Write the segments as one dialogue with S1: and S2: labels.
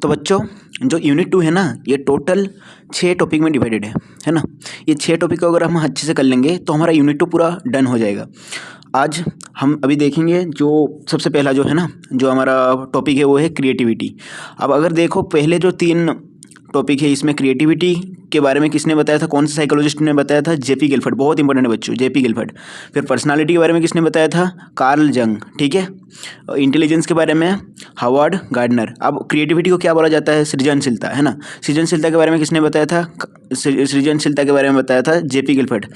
S1: तो बच्चों जो यूनिट 2 है ना, ये टोटल 6 टॉपिक में डिवाइडेड है ना। ये 6 टॉपिक को अगर हम अच्छे से कर लेंगे तो हमारा यूनिट 2 पूरा डन हो जाएगा। आज हम अभी देखेंगे जो सबसे पहला जो है ना, जो हमारा टॉपिक है वो है क्रिएटिविटी। अब अगर देखो पहले जो 3 टॉपिक है इसमें क्रिएटिविटी के बारे में किसने बताया था, कौन से साइकोलॉजिस्ट ने बताया था? जेपी गिलफर्ड, बहुत इंपॉर्टेंट है बच्चों, जेपी गिलफर्ड। फिर पर्सनालिटी के बारे में किसने बताया था? कार्ल जंग, ठीक है। इंटेलिजेंस के बारे में हावर्ड गार्डनर। अब क्रिएटिविटी को क्या बोला जाता है? सृजनशीलता, है ना। सृजनशीलता के बारे में किसने बताया था? सृजनशीलता के बारे में बताया था जेपी गिलफर्ड।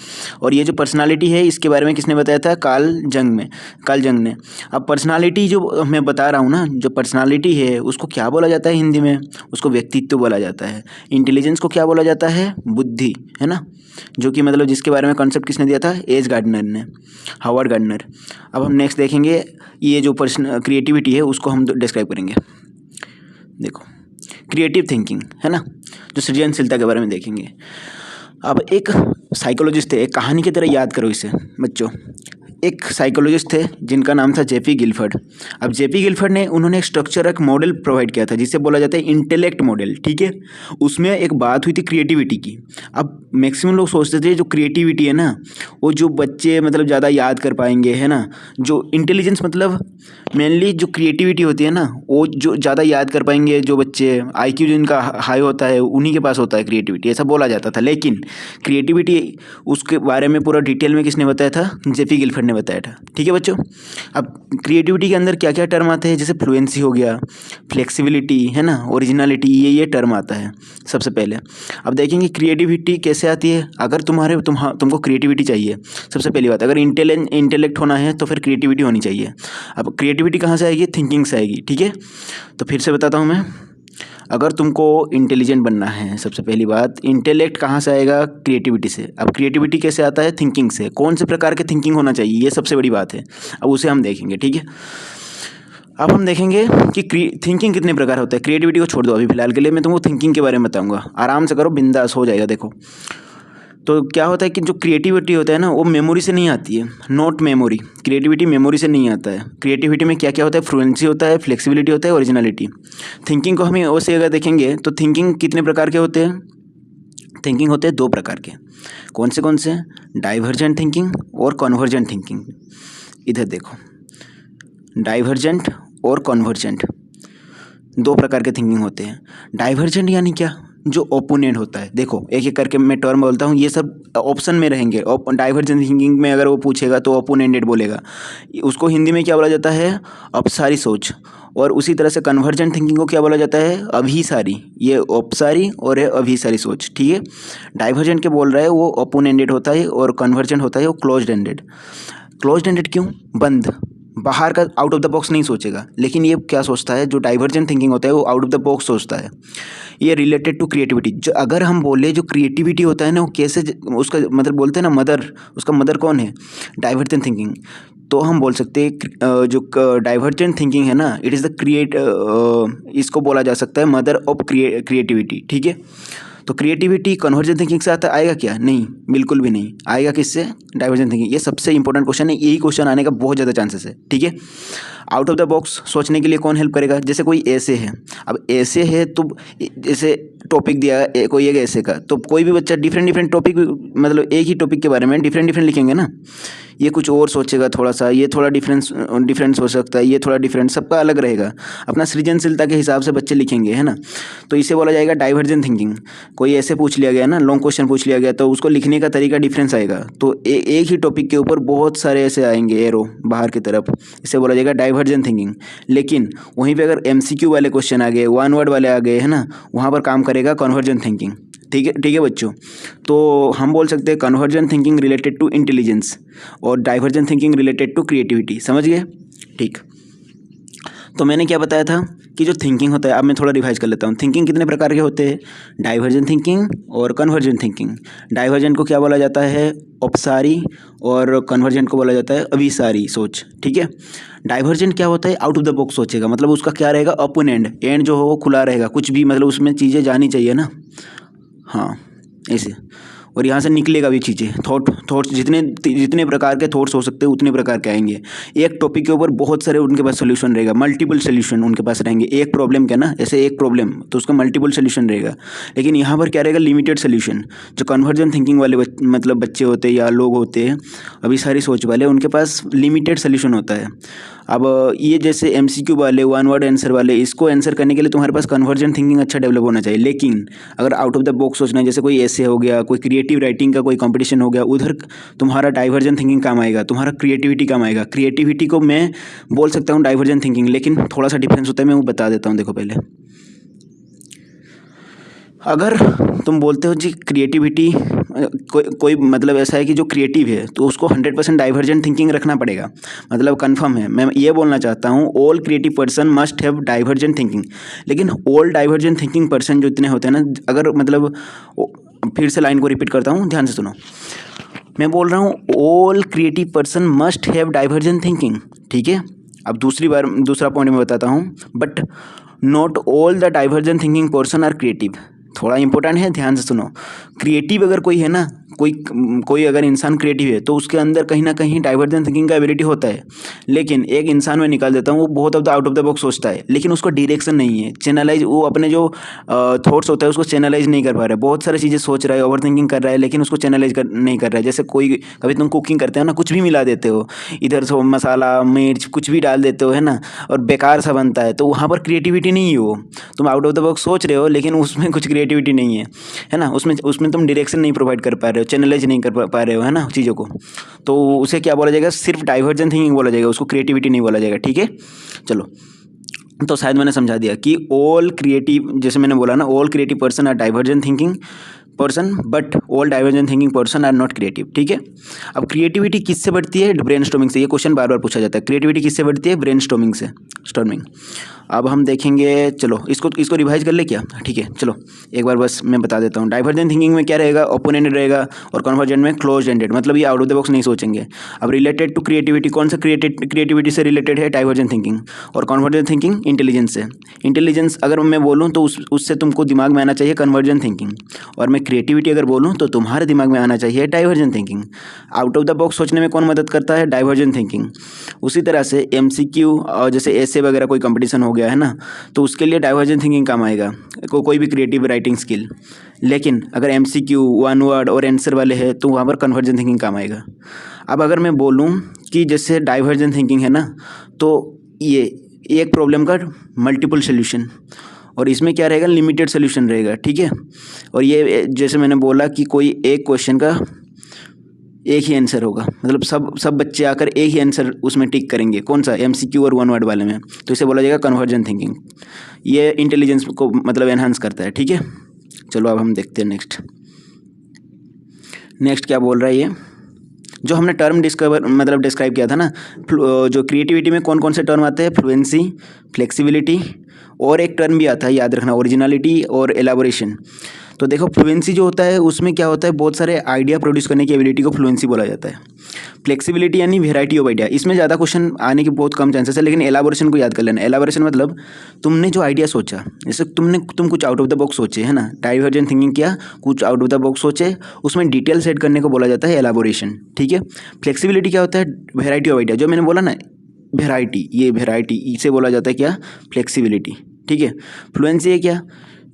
S1: और ये जो पर्सनालिटी है इसके बारे में किसने बताया था? कार्ल जंग ने। अब पर्सनालिटी जो मैं बता रहा हूँ ना, जो पर्सनालिटी है उसको क्या बोला जाता है हिंदी में? उसको व्यक्तित्व बोला जाता है। इंटेलिजेंस को क्या बोला जाता है? बुद्धि, है ना। जो कि मतलब जिसके बारे में कॉन्सेप्ट किसने दिया था? Howard Gardner. अब हम नेक्स्ट देखेंगे ये जो क्रिएटिविटी है उसको हम डिस्क्राइब करेंगे। देखो क्रिएटिव थिंकिंग, है ना, जो सृजनशीलता के बारे में देखेंगे। अब एक साइकोलॉजिस्ट थे, एक कहानी की तरह याद करो इसे बच्चों। एक साइकोलॉजिस्ट थे जिनका नाम था जेपी गिलफर्ड। अब जेपी गिलफर्ड ने उन्होंने एक स्ट्रक्चर, एक मॉडल प्रोवाइड किया था जिसे बोला जाता है इंटेलेक्ट मॉडल, ठीक है। उसमें एक बात हुई थी क्रिएटिविटी की। अब मैक्सिमम लोग सोचते थे जो क्रिएटिविटी है ना वो जो बच्चे मतलब ज़्यादा याद कर पाएंगे, है ना। जो इंटेलिजेंस मतलब मेनली जो क्रिएटिविटी होती है ना वो जो ज़्यादा याद कर पाएंगे जो बच्चे, आईक्यू जिनका हाई होता है उन्हीं के पास होता है क्रिएटिविटी, ऐसा बोला जाता था। लेकिन क्रिएटिविटी उसके बारे में पूरा डिटेल में किसने बताया था? जेपी गिलफर्ड ने बताया था, ठीक है बच्चों। अब क्रिएटिविटी के अंदर क्या क्या टर्म आते हैं? जैसे फ्लुएंसी हो गया, फ्लेक्सिबिलिटी, है ना, ओरिजिनलिटी, ये टर्म आता है सबसे पहले। अब देखेंगे क्रिएटिविटी कैसे आती है। अगर तुमको क्रिएटिविटी चाहिए, सबसे पहली बात, अगर इंटेलेक्ट होना है तो फिर क्रिएटिविटी होनी चाहिए। अब क्रिएटिविटी कहाँ से आएगी? थिंकिंग से आएगी, ठीक है। तो फिर से बताता हूँ मैं, अगर तुमको इंटेलिजेंट बनना है, सबसे पहली बात इंटेलेक्ट कहाँ से आएगा? क्रिएटिविटी से। अब क्रिएटिविटी कैसे आता है? थिंकिंग से। कौन से प्रकार के थिंकिंग होना चाहिए, ये सबसे बड़ी बात है। अब उसे हम देखेंगे, ठीक है। अब हम देखेंगे कि थिंकिंग कितने प्रकार होते हैं। क्रिएटिविटी को छोड़ दो अभी फिलहाल के लिए, मैं तुमको थिंकिंग के बारे में बताऊंगा। आराम से करो, बिंदास हो जाएगा। देखो तो क्या होता है कि जो क्रिएटिविटी होता है ना वो मेमोरी से नहीं आती है, नॉट मेमोरी। क्रिएटिविटी मेमोरी से नहीं आता है। क्रिएटिविटी में क्या क्या होता है? फ्लुएंसी होता है, फ्लेक्सिबिलिटी होता है, ओरिजिनलिटी। थिंकिंग को हमें वैसे अगर देखेंगे तो थिंकिंग कितने प्रकार के होते हैं? थिंकिंग होते हैं 2 प्रकार के। कौन से? डाइवर्जेंट थिंकिंग और कन्वर्जेंट थिंकिंग। इधर देखो, डाइवर्जेंट और कन्वर्जेंट 2 प्रकार के थिंकिंग होते हैं। डाइवर्जेंट यानी क्या? जो ओपोनेंट होता है। देखो एक एक करके मैं टर्म बोलता हूँ, ये सब ऑप्शन में रहेंगे। डाइवर्जेंट थिंकिंग में अगर वो पूछेगा तो ओपोनेंटेड बोलेगा, उसको हिंदी में क्या बोला जाता है? अपसारी सोच। और उसी तरह से कन्वर्जेंट थिंकिंग को क्या बोला जाता है? अभिसारी। ये अपसारी और ये अभिसारी सोच, ठीक है। डाइवर्जेंट के बोल रहा है वो ओपोनेंटेड होता है और कन्वर्जेंट होता है वो क्लोज्ड एंडेड। क्लोज्ड एंडेड क्यों? बंद, बाहर का, आउट ऑफ द बॉक्स नहीं सोचेगा। लेकिन ये क्या सोचता है? जो डाइवर्जेंट थिंकिंग होता है वो आउट ऑफ द बॉक्स सोचता है। ये रिलेटेड टू क्रिएटिविटी। जो अगर हम बोले जो क्रिएटिविटी होता है ना वो कैसे, उसका मतलब बोलते हैं ना मदर, उसका मदर कौन है? Divergent thinking. तो हम बोल सकते हैं जो डाइवर्जेंट थिंकिंग है ना, इट इज़ द इसको बोला जा सकता है मदर ऑफ क्रिएटिविटी, ठीक है। तो क्रिएटिविटी कन्वर्जेंट थिंकिंग से आएगा क्या? नहीं, बिल्कुल भी नहीं आएगा। किससे? Divergent thinking. ये सबसे इंपॉर्टेंट क्वेश्चन है, यही क्वेश्चन आने का बहुत ज़्यादा चांसेस है, ठीक है। आउट ऑफ द बॉक्स सोचने के लिए कौन हेल्प करेगा? जैसे कोई ऐसे है, अब ऐसे है तो जैसे टॉपिक दिया है कोई एक ऐसे का, तो कोई भी बच्चा डिफरेंट टॉपिक, मतलब एक ही टॉपिक के बारे में डिफरेंट लिखेंगे ना। ये कुछ और सोचेगा थोड़ा सा, ये थोड़ा डिफरेंस हो सकता है, ये थोड़ा डिफरेंट, सबका अलग रहेगा। अपना सृजनशीलता के हिसाब से बच्चे लिखेंगे, है ना। तो इसे बोला जाएगा डाइवर्जेंट थिंकिंग। कोई ऐसे पूछ लिया गया ना, लॉन्ग क्वेश्चन पूछ लिया गया तो उसको लिखने का तरीका डिफरेंस आएगा। तो एक ही टॉपिक के ऊपर बहुत सारे ऐसे आएंगे एरो बाहर की तरफ, इसे बोला जाएगा डाइवर्जेंट थिंकिंग। लेकिन वहीं पे अगर MCQ वाले क्वेश्चन आ गए, 1 वर्ड वाले आ गए, है ना, वहाँ पर काम करेगा कन्वर्जेंट थिंकिंग, ठीक है बच्चों। तो हम बोल सकते हैं convergent thinking related to intelligence और divergent thinking related to creativity. समझ गए? ठीक। तो मैंने क्या बताया था कि जो थिंकिंग होता है, अब मैं थोड़ा रिवाइज कर लेता हूँ। थिंकिंग कितने प्रकार के होते हैं? डाइवर्जेंट थिंकिंग और कन्वर्जेंट थिंकिंग। डाइवर्जेंट को क्या बोला जाता है? अपसारी, और कन्वर्जेंट को बोला जाता है अभिसारी सोच, ठीक है। डाइवर्जेंट क्या होता है? आउट ऑफ द बॉक्स सोचेगा, मतलब उसका क्या रहेगा? ओपन एंड जो हो वो खुला रहेगा, कुछ भी मतलब उसमें चीज़ें जानी चाहिए ना, हाँ ऐसे। और यहाँ से निकलेगा भी चीज़ें, थॉट्स जितने प्रकार के थॉट्स हो सकते हैं उतने प्रकार के आएंगे। एक टॉपिक के ऊपर बहुत सारे उनके पास सोल्यूशन रहेगा, मल्टीपल सोल्यूशन उनके पास रहेंगे। एक प्रॉब्लम क्या ना, ऐसे एक प्रॉब्लम तो उसका मल्टीपल सोल्यूशन रहेगा। लेकिन यहाँ पर क्या रहेगा, लिमिटेड सोल्यूशन। जो कन्वर्जन थिंकिंग वाले मतलब बच्चे होते हैं या लोग होते हैं अभी सारी सोच वाले, उनके पास लिमिटेड सोल्यूशन होता है। अब ये जैसे MCQ वाले, वन वर्ड आंसर वाले, इसको आंसर करने के लिए तुम्हारे पास कन्वर्जन थिंकिंग अच्छा डेवलप होना चाहिए। लेकिन अगर आउट ऑफ द बॉक्स सोचना है, जैसे कोई ऐसे हो गया, कोई क्रिएटिव राइटिंग का कोई कंपटीशन हो गया, उधर तुम्हारा डाइवर्जन थिंकिंग काम आएगा, तुम्हारा क्रिएटिविटी काम आएगा। क्रिएटिविटी को मैं बोल सकता हूँ डाइवर्जन थिंकिंग, लेकिन थोड़ा सा डिफरेंस होता है, मैं वो बता देता हूँ। देखो पहले, अगर तुम बोलते हो जी क्रिएटिविटी, कोई मतलब ऐसा है कि जो क्रिएटिव है तो उसको 100% डाइवर्जेंट थिंकिंग रखना पड़ेगा, मतलब कंफर्म है। मैं ये बोलना चाहता हूँ all creative person must have divergent thinking. लेकिन ऑल डाइवर्जेंट थिंकिंग पर्सन जो इतने होते हैं ना, अगर मतलब फिर से लाइन को रिपीट करता हूँ, ध्यान से सुनो। मैं बोल रहा हूँ all creative person must have divergent thinking, ठीक है। अब दूसरा पॉइंट मैं बताता हूँ, but not all the divergent thinking person are creative. थोड़ा इंपॉर्टेंट है, ध्यान से सुनो। क्रिएटिव अगर कोई है ना, कोई अगर इंसान क्रिएटिव है तो उसके अंदर कहीं ना कहीं डाइवर्जेंट थिंकिंग का एबिलिटी होता है। लेकिन एक इंसान में निकाल देता हूँ, वो बहुत आउट ऑफ द बॉक्स सोचता है, लेकिन उसको डायरेक्शन नहीं है, चैनलाइज, वो अपने जो थॉट्स होता है उसको चैनलाइज नहीं कर पा रहा है। बहुत सारी चीज़ें सोच रहा है, ओवर थिंकिंग कर रहा है, लेकिन उसको चैनलाइज नहीं कर रहा है। जैसे कभी तुम कुकिंग करते हो ना, कुछ भी मिला देते हो, इधर से मसाला मिर्च कुछ भी डाल देते हो, है ना, और बेकार सा बनता है, तो वहाँ पर क्रिएटिविटी नहीं है। वो तुम आउट ऑफ द बॉक्स सोच रहे हो, लेकिन उसमें कुछ क्रिएटिविटी नहीं है ना, उसमें तुम डायरेक्शन नहीं प्रोवाइड कर पा रहे हो, चैनलाइज नहीं कर पा रहे हो, है ना, चीज़ों को। तो उसे क्या बोला जाएगा, सिर्फ डाइवर्जेंट थिंकिंग बोला जाएगा, उसको क्रिएटिविटी नहीं बोला जाएगा, ठीक है। चलो, तो शायद मैंने समझा दिया कि ऑल क्रिएटिव, जैसे मैंने बोला ना, all creative person are divergent thinking person, but all divergent thinking person are not creative, ठीक है। अब क्रिएटिविटी किससे बढ़ती है, ब्रेनस्टॉर्मिंग से। ये क्वेश्चन बार बार पूछा जाता है, क्रिएटिविटी किससे बढ़ती है, ब्रेनस्टॉर्मिंग से, स्टॉर्मिंग। अब हम देखेंगे, चलो इसको रिवाइज कर ले क्या, ठीक है। चलो एक बार बस मैं बता देता हूँ। डाइवर्जेंट थिंकिंग में क्या रहेगा, ओपन एंडेड रहेगा, और कन्वर्जेंट में क्लोज एंडेड, मतलब ये आउट ऑफ द बॉक्स नहीं सोचेंगे। अब रिलेटेड टू क्रिएटिविटी, कौन सा क्रिएटिविटी से रिलेटेड है, डाइवर्जेंट थिंकिंग। और कन्वर्जेंट थिंकिंग इंटेलिजेंस से। इंटेलिजेंस अगर मैं बोलूँ तो उससे तुमको दिमाग में आना चाहिए कन्वर्जेंट थिंकिंग, और मैं क्रिएटिविटी अगर बोलूँ तो तुम्हारे दिमाग में आना चाहिए divergent thinking. Out of the box सोचने में कौन मदद करता है, डाइवर्जेंट थिंकिंग। उसी तरह से MCQ और जैसे ऐसे वगैरह कोई कंपटीशन हो गया है ना, तो उसके लिए डाइवर्जेंट थिंकिंग काम आएगा, कोई भी क्रिएटिव राइटिंग स्किल। लेकिन अगर MCQ, वन वर्ड और आंसर वाले हैं तो वहाँ पर कन्वर्जेंट थिंकिंग काम आएगा। अब अगर मैं बोलूँ कि जैसे डाइवर्जेंट थिंकिंग है ना, तो ये एक प्रॉब्लम का मल्टीपल सोल्यूशन, और इसमें क्या रहेगा, लिमिटेड सोल्यूशन रहेगा, ठीक है। और ये जैसे मैंने बोला कि कोई एक क्वेश्चन का एक ही आंसर होगा, मतलब सब बच्चे आकर एक ही आंसर उसमें टिक करेंगे, कौन सा, MCQ और वन वर्ड वाले में, तो इसे बोला जाएगा कन्वर्जेंट थिंकिंग। ये इंटेलिजेंस को मतलब एनहांस करता है, ठीक है। चलो अब हम देखते हैं नेक्स्ट क्या बोल रहा है ये, जो हमने टर्म डिस्क्राइब किया था ना, जो क्रिएटिविटी में कौन कौन से टर्म आते हैं, फ्लुएंसी, फ्लेक्सिबिलिटी, और एक टर्म भी आता है, याद रखना, ओरिजिनलिटी और एलाबोरेशन। तो देखो फ्लुएंसी जो होता है उसमें क्या होता है, बहुत सारे आइडिया प्रोड्यूस करने की एबिलिटी को फ्लुएंसी बोला जाता है। फ्लेक्सिबिलिटी यानी वेराइटी ऑफ आइडिया, इसमें ज़्यादा क्वेश्चन आने के बहुत कम चांसेस है, लेकिन एलाबोरेशन को याद कर लेना। एलाबोरेशन मतलब तुमने जो आइडिया सोचा, जैसे तुम कुछ आउट ऑफ द बॉक्स सोचे, है ना, डाइवर्जेंट थिंकिंग किया, कुछ आउट ऑफ द बॉक्स सोचे, उसमें डिटेल्स ऐड करने को बोला जाता है एलाबोरेशन, ठीक है। फ्लेक्सिबिलिटी क्या होता है, वेराइटी ऑफ आइडिया, जो मैंने बोला ना, वेराइटी इसे बोला जाता है क्या, फ्लेक्सिबिलिटी, ठीक है। फ्लुएंसी है क्या,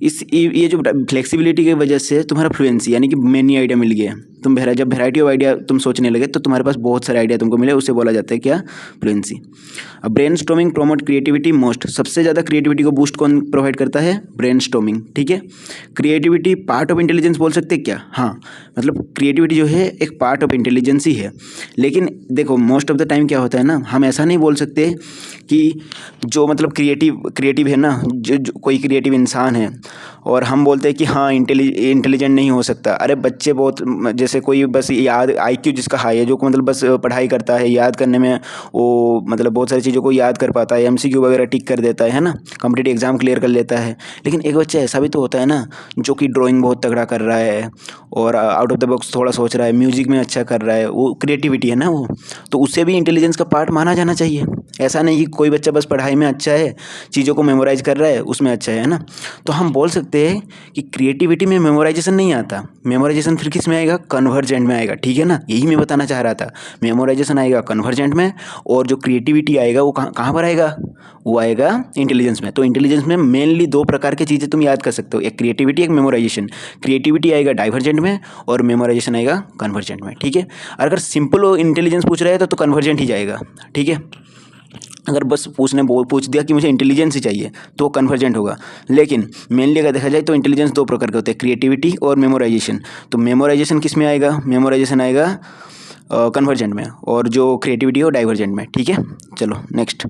S1: ये जो फ्लेक्सिबिलिटी की वजह से तुम्हारा फ्लुएंसी यानी कि मेनी आइडिया मिल गया, जब वेराइटी ऑफ आइडिया तुम सोचने लगे तो तुम्हारे पास बहुत सारे आइडिया तुमको मिले, उसे बोला जाता है क्या, फ्लुएंसी। अब ब्रेनस्टॉर्मिंग प्रमोट क्रिएटिविटी मोस्ट, सबसे ज़्यादा क्रिएटिविटी को बूस्ट कौन प्रोवाइड करता है, ब्रेनस्टॉर्मिंग, ठीक है। क्रिएटिविटी पार्ट ऑफ इंटेलिजेंस बोल सकते हैं क्या, हाँ, मतलब क्रिएटिविटी जो है एक पार्ट ऑफ इंटेलिजेंस ही है। लेकिन देखो मोस्ट ऑफ द टाइम क्या होता है ना, हम ऐसा नहीं बोल सकते कि जो मतलब क्रिएटिव है ना, जो कोई क्रिएटिव इंसान है और हम बोलते हैं कि हाँ इंटेलिजेंट नहीं हो सकता। अरे बच्चे बहुत, जैसे कोई बस याद IQ जिसका हाई है, जो मतलब बस पढ़ाई करता है, याद करने में वो मतलब बहुत सारी चीज़ों को याद कर पाता है, MCQ वगैरह टिक कर देता है ना, कॉम्पिटिटिव एग्जाम क्लियर कर लेता है। लेकिन एक बच्चा ऐसा भी तो होता है ना, जो कि ड्राइंग बहुत तगड़ा कर रहा है और आउट ऑफ द बॉक्स थोड़ा सोच रहा है, म्यूजिक में अच्छा कर रहा है, वो क्रिएटिविटी है ना वो, तो उससे भी इंटेलिजेंस का पार्ट माना जाना चाहिए। ऐसा नहीं कि कोई बच्चा बस पढ़ाई में अच्छा है, चीज़ों को मेमोराइज कर रहा है, उसमें अच्छा है ना। तो हम बोल सकते सकते हैं कि क्रिएटिविटी में मेमोराइजेशन नहीं आता, मेमोराइजेशन फिर किस में आएगा, कन्वर्जेंट में आएगा, ठीक है ना। यही मैं बताना चाह रहा था, मेमोराइजेशन आएगा कन्वर्जेंट में और जो क्रिएटिविटी आएगा वो कहाँ पर आएगा, वो आएगा इंटेलिजेंस में। तो इंटेलिजेंस में मेनली दो प्रकार की चीज़ें तुम याद कर सकते हो, एक क्रिएटिविटी एक मेमोराइजेशन। क्रिएटिविटी आएगा डाइवर्जेंट में और मेमोराइजेशन आएगा कन्वर्जेंट में, ठीक है। अगर सिंपल इंटेलिजेंस पूछ रहा है तो कन्वर्जेंट ही जाएगा, ठीक है। अगर बस पूछ दिया कि मुझे इंटेलिजेंस ही चाहिए तो कन्वर्जेंट होगा। लेकिन मेनली अगर देखा जाए तो इंटेलिजेंस दो प्रकार के होते हैं, क्रिएटिविटी और मेमोराइजेशन। तो मेमोराइजेशन किस में आएगा, मेमोराइजेशन आएगा कन्वर्जेंट में और जो क्रिएटिविटी हो डाइवर्जेंट में, ठीक है। चलो नेक्स्ट।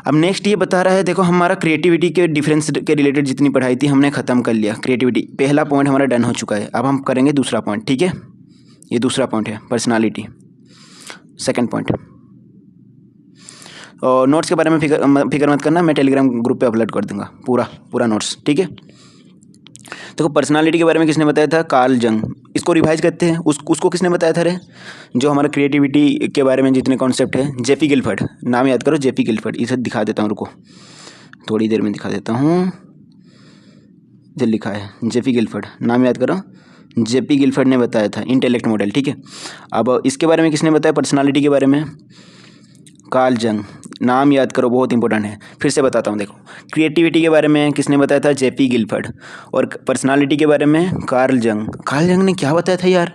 S1: अब नेक्स्ट ये बता रहा है, देखो हमारा क्रिएटिविटी के डिफरेंस के रिलेटेड जितनी पढ़ाई थी हमने ख़त्म कर लिया। क्रिएटिविटी पहला पॉइंट हमारा डन हो चुका है। अब हम करेंगे दूसरा पॉइंट, ठीक है। ये दूसरा पॉइंट है पर्सनालिटी, सेकंड पॉइंट। और नोट्स के बारे में फिक्र मत करना, मैं टेलीग्राम ग्रुप पे अपलोड कर दूंगा पूरा नोट्स, ठीक है। देखो पर्सनालिटी के बारे में किसने बताया था, कार्ल जंग। इसको रिवाइज करते हैं, उसको किसने बताया था रे, जो हमारा क्रिएटिविटी के बारे में जितने कॉन्सेप्ट है, जेपी गिलफर्ड। नाम याद करो, जेपी गिलफर्ड। इसे दिखा देता हूँ, रुको थोड़ी देर में दिखा देता हूँ। जो लिखा है जेपी गिलफर्ड, नाम याद करो, जेपी गिलफर्ड ने बताया था इंटेलेक्ट मॉडल, ठीक है। अब इसके बारे में किसने बताया, पर्सनालिटी के बारे में, कार्ल जंग। नाम याद करो, बहुत इंपॉर्टेंट है। फिर से बताता हूँ, देखो क्रिएटिविटी के बारे में किसने बताया था, जेपी गिलफर्ड। और पर्सनालिटी के बारे में कार्ल जंग। कार्ल जंग ने क्या बताया था यार,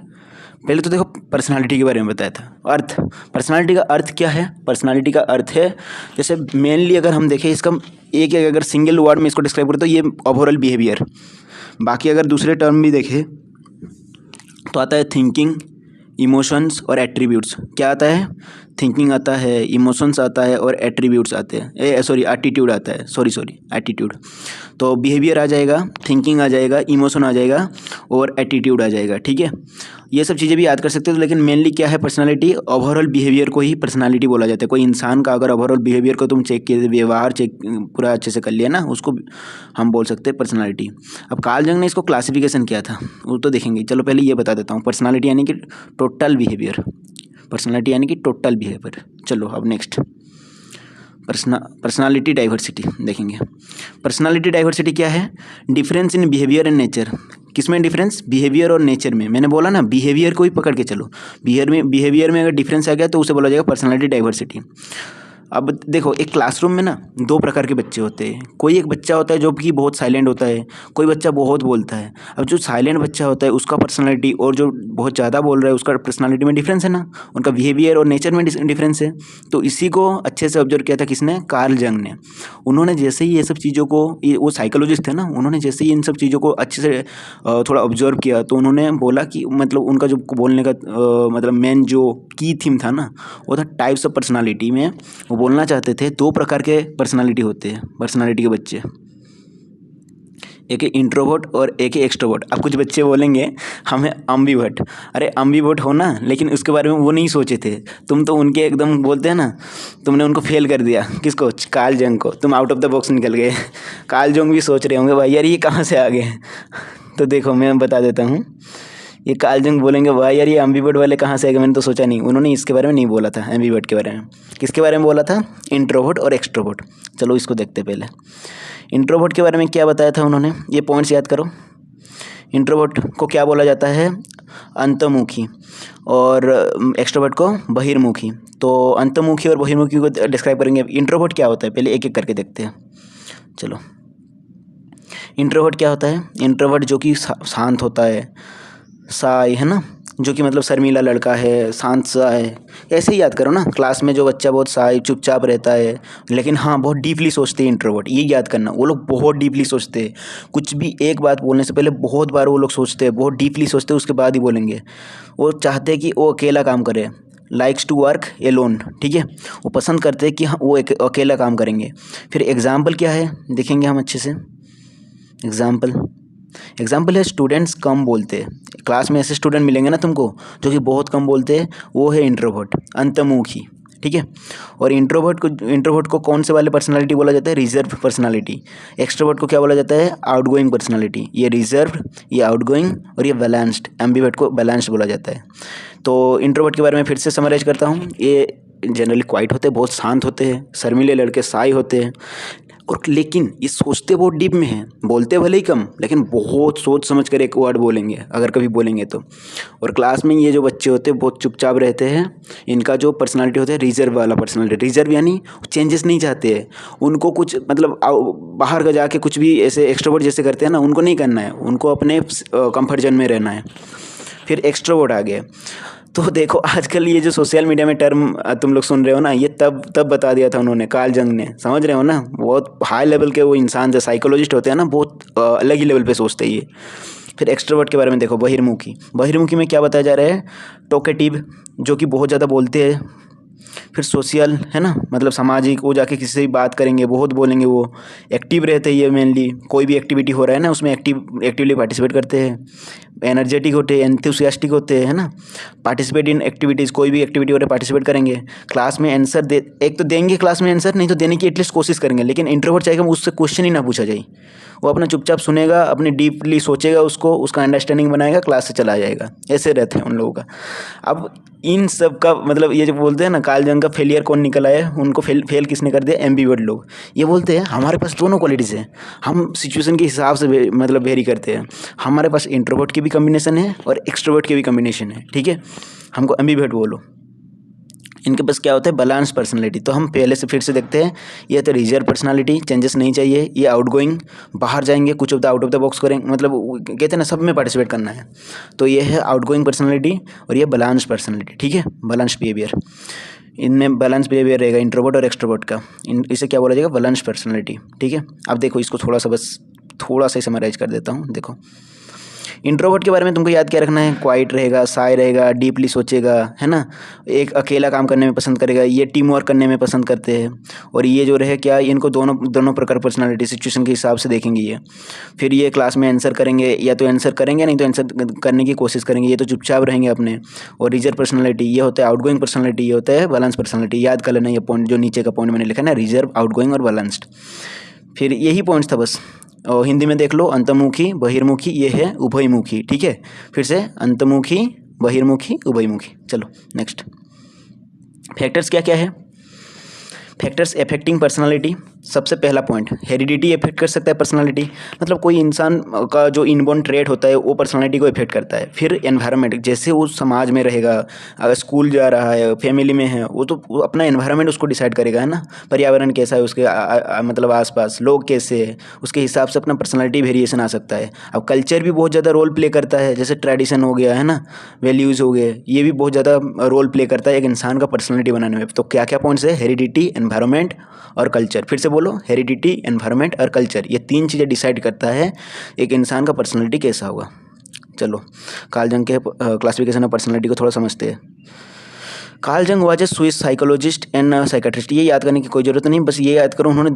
S1: पहले तो देखो पर्सनालिटी के बारे में बताया था। अर्थ, पर्सनालिटी का अर्थ क्या है, पर्सनालिटी का अर्थ है, जैसे मेनली अगर हम देखें इसका एक अगर सिंगल वर्ड में इसको डिस्क्राइब करें तो ये ओवरऑल बिहेवियर। बाकी अगर दूसरे टर्म भी देखें तो आता है थिंकिंग, इमोशंस और एट्रीब्यूट्स। क्या आता है, थिंकिंग आता है, इमोशंस आता है और एट्रीब्यूट्स आते हैं, एटीट्यूड आता है, एटीट्यूड। तो बिहेवियर आ जाएगा, थिंकिंग आ जाएगा, इमोशन आ जाएगा और एटीट्यूड आ जाएगा, ठीक है। ये सब चीज़ें भी याद कर सकते हो। लेकिन मेनली क्या है, पर्सनालिटी, ओवरऑल बिहेवियर को ही पर्सनालिटी बोला जाता है। कोई इंसान का अगर ओवरऑल बिहेवियर को तुम चेक किए, व्यवहार चेक पूरा अच्छे से कर लिया ना, उसको हम बोल सकते हैं पर्सनालिटी। अब कार्ल जंग ने इसको क्लासिफिकेशन किया था, वो तो देखेंगे। चलो पहले ये बता देता हूँ, पर्सनालिटी यानी कि टोटल बिहेवियर, पर्सनालिटी यानी कि टोटल बिहेवियर। चलो अब नेक्स्ट, पर्सनालिटी डाइवर्सिटी देखेंगे। पर्सनालिटी डाइवर्सिटी क्या है, difference in behaviour and nature. किसमें डिफरेंस, बिहेवियर और नेचर में। मैंने बोला ना बिहेवियर को ही पकड़ के चलो, बिहेवियर में अगर डिफरेंस आ गया तो उसे बोला जाएगा पर्सनालिटी डाइवर्सिटी। अब देखो एक क्लासरूम में ना दो प्रकार के बच्चे होते हैं। कोई एक बच्चा होता है जो कि बहुत साइलेंट होता है, कोई बच्चा बहुत बोलता है। अब जो साइलेंट बच्चा होता है उसका पर्सनालिटी और जो बहुत ज़्यादा बोल रहा है उसका पर्सनालिटी में डिफरेंस है ना, उनका बिहेवियर और नेचर में डिफरेंस है। तो इसी को अच्छे से ऑब्जर्व किया था किसने, कार्ल जंग ने। उन्होंने जैसे ही ये सब चीज़ों को, वो साइकोलॉजिस्ट थे ना, उन्होंने जैसे ही इन सब चीज़ों को अच्छे से थोड़ा ऑब्जर्व किया तो उन्होंने बोला कि मतलब उनका जो बोलने का मतलब मेन जो की थीम था ना, वो था टाइप्स ऑफ पर्सनालिटी। में वो बोलना चाहते थे दो प्रकार के पर्सनालिटी होते हैं, पर्सनालिटी के बच्चे, एक है इंट्रोवर्ट और एक है एक्सट्रोवर्ट। अब कुछ बच्चे बोलेंगे हमें अम्बिवर्ट। अरे अम्बिवर्ट हो ना, लेकिन उसके बारे में वो नहीं सोचे थे। तुम तो उनके एकदम बोलते हैं ना, तुमने उनको फेल कर दिया। किसको, कार्ल जंग को। तुम आउट ऑफ द बॉक्स निकल गए। कार्ल जंग भी सोच रहे होंगे भाई यार ये कहाँ से आ गए। तो देखो मैं बता देता हूँ, ये कार्ल जंग बोलेंगे भाई यार ये एम्बिवर्ट वाले कहाँ से आए, मैंने तो सोचा नहीं। उन्होंने इसके बारे में नहीं बोला था, एम्बिवर्ट के बारे में। किसके बारे में बोला था, इंट्रोवर्ट और एक्सट्रोवर्ट। चलो इसको देखते पहले। इंट्रोवर्ट के बारे में क्या बताया था उन्होंने, ये पॉइंट्स याद करो। इंट्रोवर्ट को क्या बोला जाता है, अंतर्मुखी, और एक्सट्रोवर्ट को बहिर्मुखी। तो अंतर्मुखी और बहिर्मुखी को डिस्क्राइब करेंगे। इंट्रोवर्ट क्या होता है पहले एक एक करके देखते हैं। चलो इंट्रोवर्ट क्या होता है, इंट्रोवर्ट जो कि शांत होता है, साय है ना, जो कि मतलब शर्मीला लड़का है, शांत सा है। ऐसे ही याद करो ना, क्लास में जो बच्चा बहुत साय चुपचाप रहता है लेकिन हाँ बहुत डीपली सोचते हैं, इंट्रोवर्ट। ये याद करना, वो लोग बहुत डीपली सोचते हैं। कुछ भी एक बात बोलने से पहले बहुत बार वो लोग सोचते हैं, बहुत डीपली सोचते हैं, उसके बाद ही बोलेंगे। वो चाहते हैं कि वो अकेला काम करे, लाइक्स टू वर्क एलोन, ठीक है। वो पसंद करते हैं कि हाँ वो अकेला काम करेंगे। फिर एग्जाम्पल क्या है देखेंगे हम अच्छे से। एग्जाम्पल है स्टूडेंट्स कम बोलते हैं। क्लास में ऐसे स्टूडेंट मिलेंगे ना तुमको जो कि बहुत कम बोलते हैं, वो है इंट्रोवर्ट, अंतर्मुखी, ठीक है। और इंट्रोवर्ट को कौन से वाले पर्सनालिटी बोला जाता है, रिजर्व पर्सनालिटी। एक्सट्रोवर्ट को क्या बोला जाता है, आउटगोइंग पर्सनालिटी। ये रिजर्व, ये आउटगोइंग और ये बैलेंस्ड, एम्बिवर्ट को बैलेंस्ड बोला जाता है। तो इंट्रोवर्ट के बारे में फिर से समराइज करता हूँ। ये जनरली क्वाइट होते हैं, बहुत शांत होते हैं, शर्मीले लड़के साय होते हैं। और लेकिन ये सोचते बहुत डीप में हैं, बोलते भले ही कम लेकिन बहुत सोच समझ कर एक वर्ड बोलेंगे अगर कभी बोलेंगे तो। और क्लास में ये जो बच्चे होते हैं बहुत चुपचाप रहते हैं, इनका जो पर्सनालिटी होता है रिजर्व वाला पर्सनालिटी। रिजर्व यानी चेंजेस नहीं चाहते हैं, उनको कुछ मतलब बाहर का जाके कुछ भी ऐसे एक्सट्रोवर्ट जैसे करते हैं ना, उनको नहीं करना है, उनको अपने कंफर्ट जोन में रहना है। फिर एक्सट्रोवर्ट आ गया। तो देखो आजकल ये जो सोशल मीडिया में टर्म तुम लोग सुन रहे हो ना, ये तब बता दिया था उन्होंने, कार्ल जंग ने, समझ रहे हो ना। बहुत हाई लेवल के वो इंसान जो साइकोलॉजिस्ट होते हैं ना, बहुत अलग ही लेवल पे सोचते हैं ये। फिर एक्सट्रोवर्ट के बारे में देखो, बहिर्मुखी। बहिर्मुखी में क्या बताया जा रहा है, टॉकेटिव, जो कि बहुत ज़्यादा बोलते हैं। फिर सोशल है ना, मतलब सामाजिक, वो जाके किसी से भी बात करेंगे, बहुत बोलेंगे वो। एक्टिव रहते हैं ये मेनली, कोई भी एक्टिविटी हो रहा है ना उसमें एक्टिवली पार्टिसिपेट करते हैं। एनर्जेटिक होते हैं, एंथुसियास्टिक होते हैं, है ना। पार्टिसिपेट इन एक्टिविटीज़, कोई भी एक्टिविटी हो रहा है पार्टिसिपेट करेंगे। क्लास में आंसर दे, एक तो देंगे क्लास में आंसर, नहीं तो देने की एटलीस्ट कोशिश करेंगे। लेकिन इंट्रोवर्ट चाहेगा उससे क्वेश्चन ही ना पूछा जाए, वो अपना चुपचाप सुनेगा, अपने डीपली सोचेगा उसको, उसका अंडरस्टैंडिंग बनाएगा, क्लास से चला जाएगा। ऐसे रहते हैं उन लोगों का। अब इन सब का मतलब ये जो बोलते हैं ना, कार्ल जंग का फेलियर कौन निकल आया, उनको फेल किसने कर दिया, एम्बिवर्ट लोग। ये बोलते हैं हमारे पास दोनों क्वालिटीज़ हैं, हम सिचुएशन के हिसाब से मतलब वेरी करते हैं। हमारे पास इंट्रोवर्ट की भी कम्बिनेशन है और एक्सट्रोवर्ट की भी कम्बिनेशन है, ठीक है, हमको एम्बिवर्ट बोलो। इनके पास क्या होता है, बैलेंस पर्सनालिटी। तो हम पहले से फिर से देखते हैं, ये तो रिजर्व पर्सनालिटी, चेंजेस नहीं चाहिए। ये आउटगोइंग, बाहर जाएंगे, कुछ आउट ऑफ द बॉक्स करेंगे, मतलब कहते हैं ना सब में पार्टिसिपेट करना है। तो ये है आउटगोइंग पर्सनालिटी और ये बैलेंस पर्सनालिटी, ठीक है, बैलेंस बिहेवियर। इनमें बैलेंस बिहेवियर रहेगा इंट्रोवर्ट और एक्सट्रोवर्ट का, इसे क्या बोला जाएगा, बैलेंस पर्सनालिटी, ठीक है। अब देखो इसको थोड़ा सा समराइज कर देता हूँ। देखो इंट्रोवर्ट के बारे में तुमको याद क्या रखना है, क्वाइट रहेगा, साय रहेगा, डीपली सोचेगा, है ना, एक अकेला काम करने में पसंद करेगा, ये टीम वर्क करने में पसंद करते हैं। और ये जो रहे क्या, इनको दोनों प्रकार पर्सनालिटी सिचुएशन के हिसाब से देखेंगे ये। फिर ये क्लास में आंसर करेंगे, या तो आंसर करेंगे, नहीं तो आंसर करने की कोशिश करेंगे, ये तो चुपचाप रहेंगे अपने। और रिजर्व पर्सनालिटी ये होता है, आउटगोइंग पर्सनालिटी ये होता है, बैलेंस पर्सनालिटी। याद कर लेना ये पॉइंट, जो नीचे का पॉइंट मैंने लिखा है ना, रिजर्व, आउटगोइंग और बैलेंस्ड। फिर यही पॉइंट्स था बस। और हिंदी में देख लो, अंतर्मुखी, बहिर्मुखी, ये है उभयमुखी, ठीक है। फिर से अंतर्मुखी, बहिर्मुखी, उभयमुखी। चलो नेक्स्ट, फैक्टर्स क्या क्या है, फैक्टर्स अफेक्टिंग पर्सनालिटी। सबसे पहला पॉइंट, हेरिडिटी इफेक्ट कर सकता है पर्सनालिटी, मतलब कोई इंसान का जो इनबॉर्न ट्रेट होता है वो पर्सनालिटी को इफेक्ट करता है। फिर एनवायरनमेंट, जैसे वो समाज में रहेगा, अगर स्कूल जा रहा है, फैमिली में है, वो तो वो अपना एनवायरनमेंट उसको डिसाइड करेगा, है ना। पर्यावरण कैसा है उसके मतलब आसपास, लोग कैसे है, उसके हिसाब से अपना पर्सनालिटी वेरिएशन आ सकता है। अब कल्चर भी बहुत ज़्यादा रोल प्ले करता है, जैसे ट्रेडिशन हो गया, है ना, वैल्यूज़ हो गए, ये भी बहुत ज़्यादा रोल प्ले करता है एक इंसान का पर्सनालिटी बनाने में। तो क्या क्या पॉइंट्स है, हेरिडिटी, एनवायरनमेंट और कल्चर। फिर से बोलो, हेरिडिटी, एनवायरनमेंट और कल्चर, ये तीन चीज़ें डिसाइड करता है एक इंसान का पर्सनालिटी कैसा होगा। चलो कार्ल जंग के क्लासिफिकेशन ऑफ पर्सनालिटी को थोड़ा समझते हैं। कार्ल जंग was a Swiss psychologist and psychiatrist. ये याद करने की कोई ज़रूरत नहीं, बस ये याद करो उन्होंने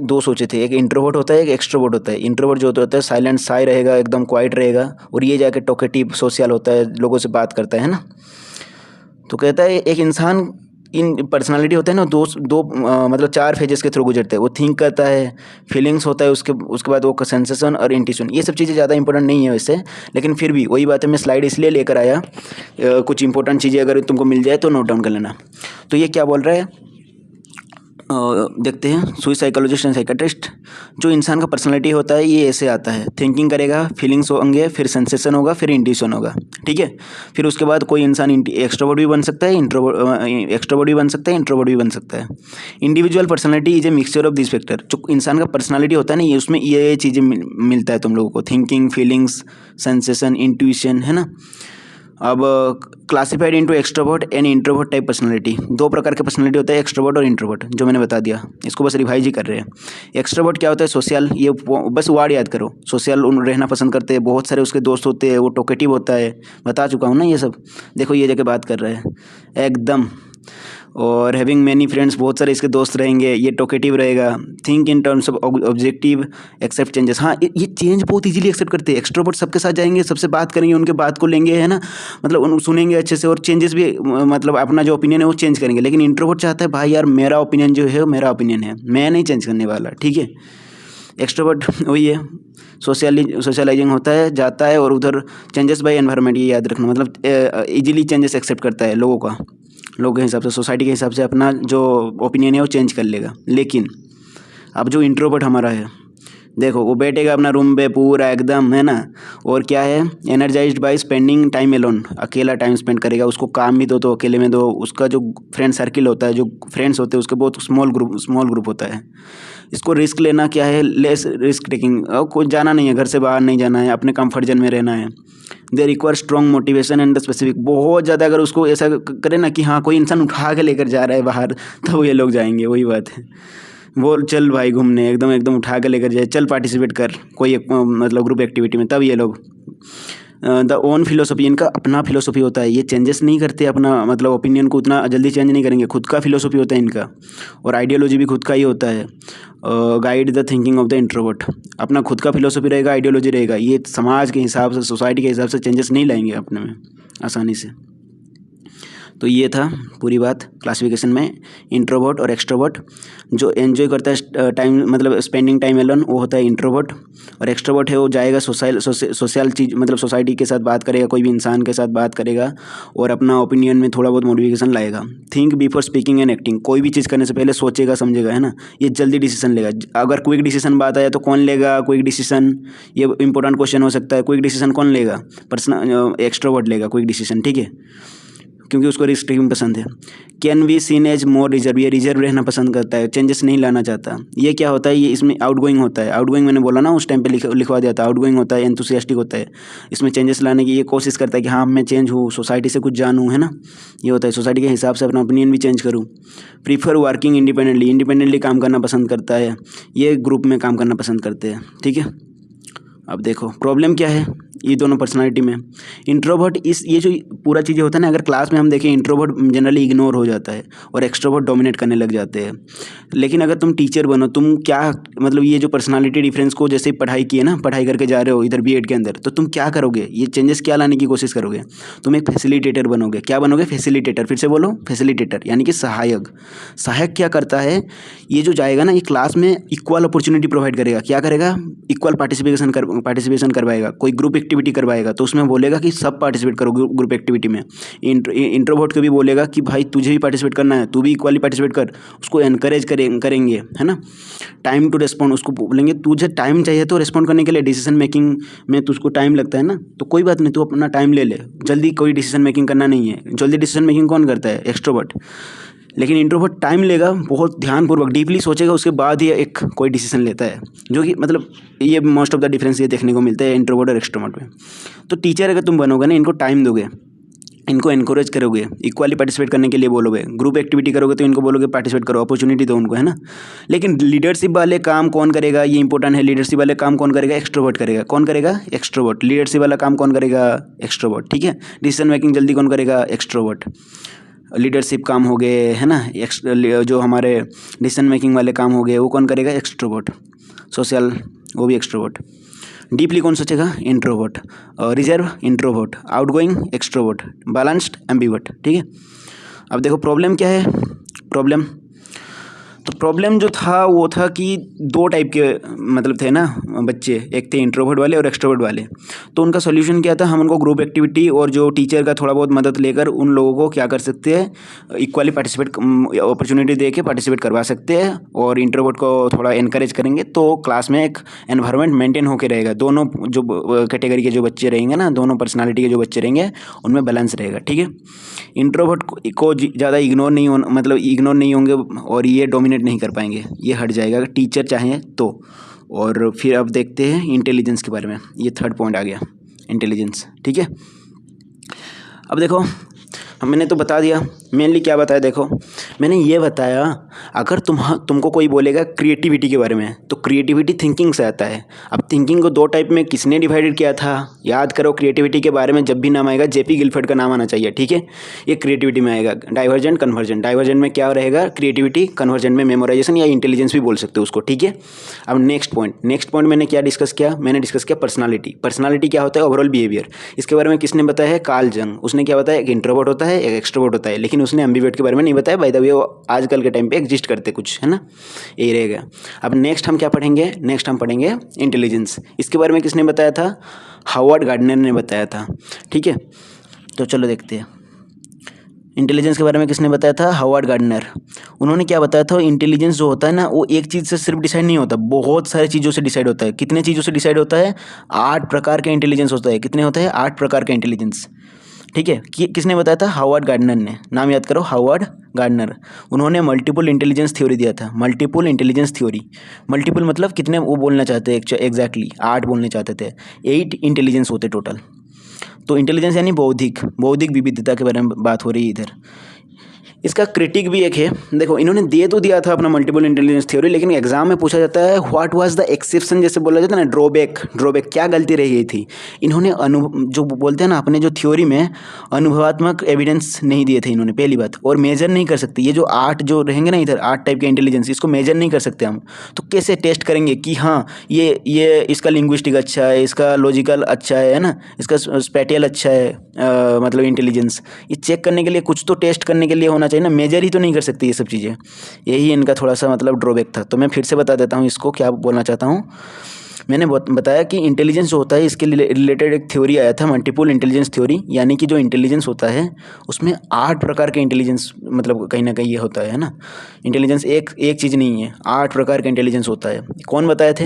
S1: दो सोचे थे, एक इंट्रोवर्ट होता है, एक एक्सट्रोवर्ट होता है। इंट्रोवर्ट जो होता है साइलेंट, साई रहेगा, एकदम क्वाइट रहेगा, और ये जाके टॉकेटिव, सोशल होता है, लोगों से बात करता है ना। तो कहता है एक इंसान इन पर्सनालिटी होते हैं ना, दो मतलब 4 फेजेस के थ्रू गुजरते हैं। वो थिंक करता है, फीलिंग्स होता है, उसके बाद वो सेंसेशन और इंट्यूशन। ये सब चीज़ें ज़्यादा इंपॉर्टेंट नहीं है वैसे, लेकिन फिर भी वही बात है, मैं स्लाइड इसलिए लेकर आया, कुछ इंपॉर्टेंट चीज़ें अगर तुमको मिल जाए तो नोट डाउन कर लेना। तो ये क्या बोल रहा है, देखते हैं। स्विस साइकोलॉजिस्ट एंड साइकेट्रिस्ट, जो इंसान का पर्सनालिटी होता है ये ऐसे आता है, थिंकिंग करेगा, फीलिंग्स होंगे, फिर सेंसेशन होगा, फिर इंट्यूशन होगा, ठीक है। फिर उसके बाद कोई इंसान एक्सट्रोवर्ट भी बन सकता है, एक्सट्रोवर्ट भी बन सकता है, इंट्रोवर्ट भी बन सकता है। Individual personality is a mixture of this factor. जो इंसान का पर्सनालिटी होता है ना, ये उसमें ये चीज़ें मिलता है तुम लोगों को, थिंकिंग, फीलिंग्स, सेंसेशन, इंट्यूशन, है ना। अब classified into extrovert and introvert type personality. 2 प्रकार के पर्सनालिटी होता है, एक्सट्रोवर्ट और इंट्रोवर्ट, जो मैंने बता दिया। इसको बस रिवाइज ही कर रहे हैं। एक्सट्रोवर्ट क्या होता है, सोशल, ये बस वर्ड याद करो, सोशल रहना पसंद करते हैं, बहुत सारे उसके दोस्त होते हैं, वो टॉकेटिव होता है, बता चुका हूँ ना ये सब। देखो ये जगह बात कर रहा है एकदम। और हैविंग मैनी फ्रेंड्स, बहुत सारे इसके दोस्त रहेंगे, ये टॉकेटिव रहेगा। Think in terms of objective, except changes. हाँ, ये चेंज बहुत इजीली एक्सेप्ट करते हैं। एक्सट्रोवर्ट सबके साथ जाएंगे, सबसे बात करेंगे, उनके बात को लेंगे, है ना, मतलब उन सुनेंगे अच्छे से, और चेंजेस भी मतलब अपना जो ओपिनियन है वो चेंज करेंगे। लेकिन इंट्रोवर्ट चाहता है भाई यार मेरा ओपिनियन जो है मेरा ओपिनियन है, मैं नहीं चेंज करने वाला, ठीक है। एक्सट्रोवर्ट वही है, सोशलाइजिंग होता है, जाता है, और उधर चेंजेस बाय एनवायरनमेंट, ये याद रखना, मतलब इजीली चेंजेस एक्सेप्ट करता है लोगों के हिसाब से, सोसाइटी के हिसाब से अपना जो ओपिनियन है वो चेंज कर लेगा। लेकिन अब जो इंट्रोवर्ट हमारा है, देखो वो बैठेगा अपना रूम पे पूरा एकदम, है ना, और क्या है, energized by spending time alone, अकेला टाइम स्पेंड करेगा। उसको काम भी दो तो अकेले में दो। उसका जो फ्रेंड सर्किल होता है, जो फ्रेंड्स होते हैं उसके बहुत स्मॉल ग्रुप होता है। इसको रिस्क लेना क्या है, लेस रिस्क टेकिंग, और कुछ जाना नहीं है, घर से बाहर नहीं जाना है, अपने कंफर्ट जोन में रहना है। They require strong motivation and the specific, बहुत ज़्यादा अगर उसको ऐसा करे ना कि हाँ कोई इंसान उठा के लेकर जा रहा है बाहर, तब ये लोग जाएंगे। वही बात है, वो चल भाई घूमने, एकदम एकदम उठा के लेकर जाए, चल पार्टिसिपेट कर कोई एक मतलब ग्रुप एक्टिविटी में, तब ये लोग। द ओन फिलोसफी, इनका अपना फिलोसफी होता है, ये चेंजेस नहीं करते अपना मतलब ओपिनियन को उतना जल्दी चेंज नहीं करेंगे, खुद का फिलोसफी होता है इनका, और आइडियोलॉजी भी खुद का ही होता है। Guide the thinking of the introvert, अपना खुद का फिलोसफी रहेगा, आइडियोलॉजी रहेगा, ये समाज के हिसाब से, सोसाइटी के हिसाब से चेंजेस नहीं लाएंगे अपने में आसानी से। तो ये था पूरी बात क्लासिफिकेशन में, इंट्रोवर्ट और एक्सट्रोवर्ट। जो एंजॉय करता है टाइम मतलब स्पेंडिंग टाइम एलोन, वो होता है इंट्रोवर्ट, और एक्सट्रोवर्ट है वो जाएगा सोशल चीज़ मतलब सोसाइटी के साथ बात करेगा, कोई भी इंसान के साथ बात करेगा, और अपना ओपिनियन में थोड़ा बहुत मॉडिफिकेशन लाएगा। Think before speaking and acting, कोई भी चीज़ करने से पहले सोचेगा समझेगा, है ना, ये जल्दी डिसीजन लेगा। अगर क्विक डिसीजन बात आया तो कौन लेगा क्विक डिसीजन, ये इंपॉर्टेंट क्वेश्चन हो सकता है। क्विक डिसीजन कौन लेगा, एक्सट्रोवर्ट लेगा क्विक डिसीजन, ठीक है, क्योंकि उसको रिस्क टेकिंग पसंद है। Can we seen as more reserve, ये रिजर्व रहना पसंद करता है, चेंजेस नहीं लाना चाहता। ये क्या होता है, ये इसमें आउटगोइंग होता है। आउटगोइंग मैंने बोला ना उस टाइम पे लिखवा दिया था, आउटगोइंग होता है, एंथुसियास्टिक होता है। इसमें चेंजेस लाने की ये कोशिश करता है कि हाँ मैं चेंज हूँ, सोसाइटी से कुछ जानूँ, है ना, ये होता है, सोसाइटी के हिसाब से अपना ओपिनियन भी चेंज करूँ। प्रीफर वर्किंग इंडिपेंडेंटली काम करना पसंद करता है, ये ग्रुप में काम करना पसंद करते हैं, ठीक है। अब देखो प्रॉब्लम क्या है ये दोनों पर्सनालिटी में। इंट्रोवर्ट ये जो पूरा चीज़ें होता है ना, अगर क्लास में हम देखें इंट्रोवर्ट जनरली इग्नोर हो जाता है और एक्सट्रोवर्ट डोमिनेट करने लग जाते हैं। लेकिन अगर तुम टीचर बनो, तुम क्या मतलब ये जो पर्सनालिटी डिफरेंस को जैसे पढ़ाई की है ना, पढ़ाई करके जा रहे हो इधर बीएड के अंदर, तो तुम क्या करोगे, ये चेंजेस क्या लाने की कोशिश करोगे, तुम एक फैसिलिटेटर बनोगे। क्या बनोगे, फैसिलिटेटर, फिर से बोलो फैसिलिटेटर, यानी कि सहायक। सहायक क्या करता है, ये जो जाएगा ना ये क्लास में इक्वल अपॉर्चुनिटी प्रोवाइड करेगा। क्या करेगा, इक्वल पार्टिसिपेशन करवाएगा। कोई ग्रुप एक्टिविटी करवाएगा तो उसमें बोलेगा कि सब पार्टिसिपेट करो ग्रुप एक्टिविटी में। इंट्रोवर्ट को भी बोलेगा कि भाई तुझे भी पार्टिसिपेट करना है, तू भी इक्वली पार्टिसिपेट कर, उसको एनकरेज करेंगे, है ना। टाइम टू रिस्पॉन्ड, उसको बोलेंगे तुझे टाइम चाहिए तो रिस्पॉन्ड करने के लिए, डिसीजन मेकिंग में तुझको टाइम लगता है ना, तो कोई बात नहीं, तू अपना टाइम ले ले, जल्दी कोई डिसीजन मेकिंग करना नहीं है। जल्दी डिसीजन मेकिंग कौन करता है, एक्सट्रोवर्ट। लेकिन इंट्रोवर्ट टाइम लेगा, बहुत ध्यानपूर्वक डीपली सोचेगा, उसके बाद ही एक कोई डिसीजन लेता है, जो कि मतलब ये मोस्ट ऑफ द डिफरेंस ये देखने को मिलता है इंट्रोवर्ट और एक्सट्रोवर्ट में। तो टीचर अगर तुम बनोगे ना, इनको टाइम दोगे, इनको एनकरेज करोगे, इक्वली पार्टिसिपेट करने के लिए बोलोगे, ग्रुप एक्टिविटी करोगे तो इनको बोलोगे पार्टिसिपेट करो, अपॉर्चुनिटी दो उनको, है ना। लेकिन लीडरशिप वाले काम कौन करेगा, ये इंपॉर्टेंट है। लीडरशिप वाले काम कौन करेगा, एक्सट्रोवर्ट करेगा। कौन करेगा, एक्सट्रोवर्ट। लीडरशिप वाला काम कौन करेगा, एक्सट्रोवर्ट, ठीक है। डिसीजन मेकिंग जल्दी कौन करेगा, एक्सट्रोवर्ट। लीडरशिप काम हो गए, है ना, जो हमारे डिसीजन मेकिंग वाले काम हो गए वो कौन करेगा, एक्सट्रोवर्ट। सोशल, वो भी एक्सट्रोवर्ट। डीपली कौन सोचेगा, introvert. Reserve, introvert. Outgoing, extrovert. Balanced, ambivert, ठीक है। अब देखो प्रॉब्लम क्या है, प्रॉब्लम तो प्रॉब्लम जो था वो था कि दो टाइप के मतलब थे ना बच्चे, एक थे इंट्रोवर्ट वाले और एक्सट्रोवर्ट वाले। तो उनका सोल्यूशन क्या था, हम उनको ग्रुप एक्टिविटी और जो टीचर का थोड़ा बहुत मदद लेकर उन लोगों को क्या कर सकते हैं, इक्वली पार्टिसिपेट अपॉर्चुनिटी दे के पार्टिसिपेट करवा सकते हैं, और इंट्रोवर्ट को थोड़ा इनकरेज करेंगे तो क्लास में एक एनवायरनमेंट मेंटेन होकर रहेगा। दोनों जो कैटेगरी के जो बच्चे रहेंगे ना, दोनों पर्सनालिटी के जो बच्चे रहेंगे उनमें बैलेंस रहेगा, ठीक है। इंट्रोवर्ट को ज़्यादा इग्नोर नहीं होना, मतलब इग्नोर नहीं होंगे और ये डोमिनेट नहीं कर पाएंगे, ये हट जाएगा अगर टीचर चाहें तो। और फिर अब देखते हैं इंटेलिजेंस के बारे में, ये थर्ड पॉइंट आ गया, इंटेलिजेंस, ठीक है। अब देखो मैंने तो बता दिया मेनली क्या बताया। देखो मैंने ये बताया, अगर तुमको कोई बोलेगा क्रिएटिविटी के बारे में, तो क्रिएटिविटी थिंकिंग से आता है। अब थिंकिंग को दो टाइप में किसने डिवाइडेड किया था, याद करो। क्रिएटिविटी के बारे में जब भी नाम आएगा जेपी गिलफर्ड का नाम आना चाहिए, ठीक है। ये क्रिएटिविटी में आएगा। Divergent, convergent. डाइवर्जेंट में क्या रहेगा, क्रिएटिविटी। कन्वर्जेंट में मेमोराइजेशन या इंटेलिजेंस भी बोल सकते हो उसको, ठीक है। अब नेक्स्ट पॉइंट मैंने क्या डिस्कस किया, मैंने डिस्कस किया पर्सनालिटी। पर्सनालिटी क्या होता है, ओवरऑल बिहेवियर। इसके बारे में किसने बताया है, कार्ल जंग। उसने क्या बताया, एक इंट्रोवर्ट होता है, एक एक्सट्रोवर्ट होता है, लेकिन उसने एम्बिवर्ट के बारे में नहीं बताया। बाय द वे वो आजकल के टाइम पे एग्जिस्ट करते कुछ, है ना, यही रहेगा। अब नेक्स्ट हम क्या पढ़ेंगे, नेक्स्ट हम पढ़ेंगे इंटेलिजेंस। इसके बारे में किसने बताया था, हार्वर्ड गार्डनर ने बताया था, ठीक है। तो चलो देखते हैं इंटेलिजेंस के बारे में किसने बताया था? Howard Gardner. उन्होंने क्या बताया था? इंटेलिजेंस जो होता है ना, वो एक चीज़ से सिर्फ डिसाइड नहीं होता, बहुत सारी चीज़ों से डिसाइड होता है। कितने चीज़ों से डिसाइड होता है? 8 प्रकार के इंटेलिजेंस होता है। कितने होते हैं? 8 प्रकार का इंटेलिजेंस। ठीक है, किसने बताया था? हावर्ड गार्डनर ने। नाम याद करो, हावर्ड गार्डनर। उन्होंने मल्टीपल इंटेलिजेंस थ्योरी दिया था। Multiple intelligence theory. मल्टीपल मतलब कितने वो बोलना चाहते हैं एग्जैक्टली 8 बोलने चाहते थे। 8 इंटेलिजेंस होते टोटल। तो इंटेलिजेंस यानी बौद्धिक बौद्धिक विविधता के बारे में बात हो रही है इधर। इसका क्रिटिक भी एक है। देखो, इन्होंने दे तो दिया था अपना मल्टीपल इंटेलिजेंस थ्योरी, लेकिन एग्जाम में पूछा जाता है व्हाट वाज द एक्सेप्शन, जैसे बोला जाता है ना, ड्रॉबैक क्या गलती रह गई थी। इन्होंने जो बोलते हैं ना, अपने जो थ्योरी में अनुभवात्मक एविडेंस नहीं दिए थे इन्होंने, पहली बात। और मेजर नहीं कर सकते ये जो 8 जो रहेंगे ना इधर, 8 टाइप के इंटेलिजेंस, इसको मेजर नहीं कर सकते हम। तो कैसे टेस्ट करेंगे कि हाँ ये इसका लिंग्विस्टिक अच्छा है, इसका लॉजिकल अच्छा है ना, इसका स्पैटियल अच्छा है, मतलब इंटेलिजेंस। ये चेक करने के लिए कुछ तो टेस्ट करने के लिए होना चाहिए ना, मेजर ही तो नहीं कर सकती ये सब चीज़ें। यही इनका थोड़ा सा मतलब ड्रॉबैक था। तो मैं फिर से बता देता हूँ इसको क्या बोलना चाहता हूँ। मैंने बताया कि इंटेलिजेंस जो होता है, इसके रिलेटेड एक थ्योरी आया था, मल्टीपल इंटेलिजेंस थ्योरी। यानी कि जो इंटेलिजेंस होता है उसमें 8 प्रकार के इंटेलिजेंस, मतलब कहीं ना कहीं ये होता है ना। इंटेलिजेंस एक चीज़ नहीं है, 8 प्रकार का इंटेलिजेंस होता है। कौन बताए थे?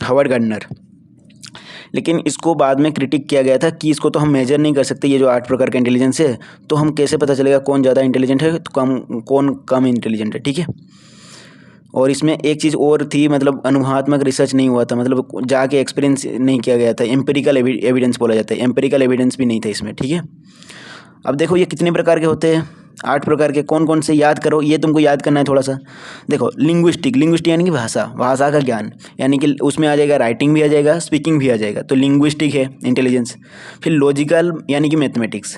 S1: Howard Gardner. लेकिन इसको बाद में क्रिटिक किया गया था कि इसको तो हम मेजर नहीं कर सकते, ये जो 8 प्रकार का इंटेलिजेंस है, तो हम कैसे पता चलेगा कौन ज़्यादा इंटेलिजेंट है तो कौन कम इंटेलिजेंट है। ठीक है। और इसमें एक चीज़ और थी, मतलब अनुभवात्मक रिसर्च नहीं हुआ था, मतलब जाके एक्सपीरियंस नहीं किया गया था। एम्पिरिकल एविडेंस बोला जाता है, एम्पिरिकल एविडेंस भी नहीं था इसमें। ठीक है। अब देखो ये कितने प्रकार के होते हैं? 8 प्रकार के। कौन कौन से याद करो, ये तुमको याद करना है थोड़ा सा। देखो, लिंग्विस्टिक यानी कि भाषा का ज्ञान, यानी कि उसमें आ जाएगा राइटिंग भी आ जाएगा, स्पीकिंग भी आ जाएगा, तो लिंग्विस्टिक है इंटेलिजेंस। फिर लॉजिकल यानी कि मैथमेटिक्स,